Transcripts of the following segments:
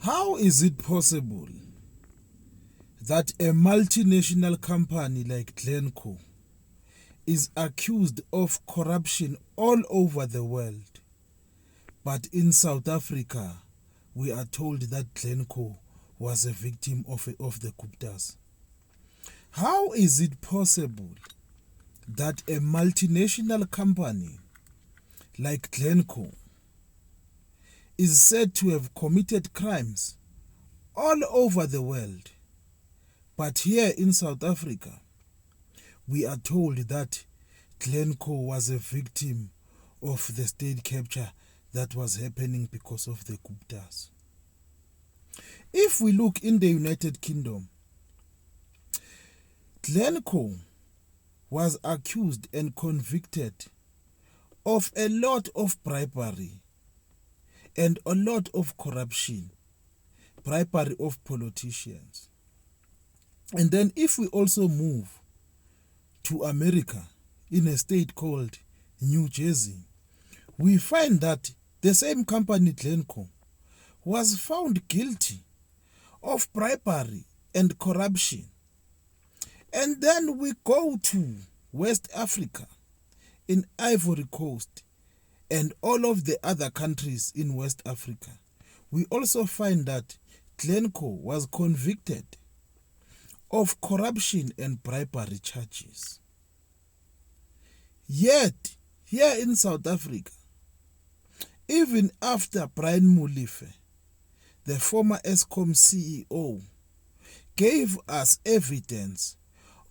How is it possible that a multinational company like Glencore is accused of corruption all over the world, but in South Africa we are told that Glencore was a victim of the Guptas? How is it possible that a multinational company like Glencore is said to have committed crimes all over the world, but here in South Africa we are told that Glencore was a victim of the state capture that was happening because of the Guptas? If we look in the United Kingdom, Glencore was accused and convicted of a lot of bribery and a lot of corruption, bribery of politicians. And then if we also move to America, in a state called New Jersey, we find that the same company Glencore was found guilty of bribery and corruption. And then we go to West Africa, in Ivory Coast, and all of the other countries in West Africa. We also find that Glencore was convicted of corruption and bribery charges. Yet, here in South Africa, even after Brian Molefe, the former Eskom CEO, gave us evidence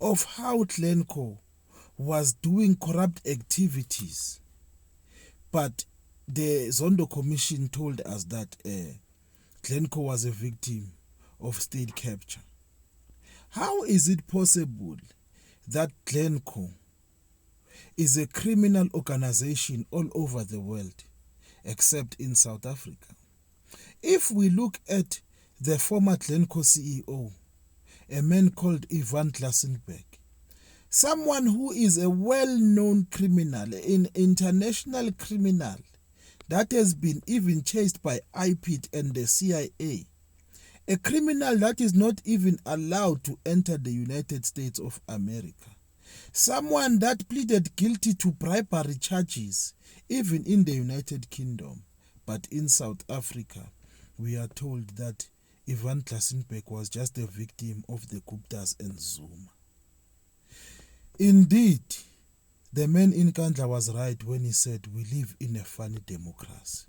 of how Glencore was doing corrupt activities, but the Zondo Commission told us that Glencore was a victim of state capture. How is it possible that Glencore is a criminal organization all over the world, except in South Africa? If we look at the former Glencore CEO, a man called Ivan Glasenberg, someone who is a well-known criminal, an international criminal that has been even chased by IPID and the CIA, a criminal that is not even allowed to enter the United States of America, someone that pleaded guilty to bribery charges even in the United Kingdom, but in South Africa we are told that Ivan Glasenberg was just a victim of the Guptas and Zuma. Indeed, the man in Nkandla was right when he said we live in a funny democracy.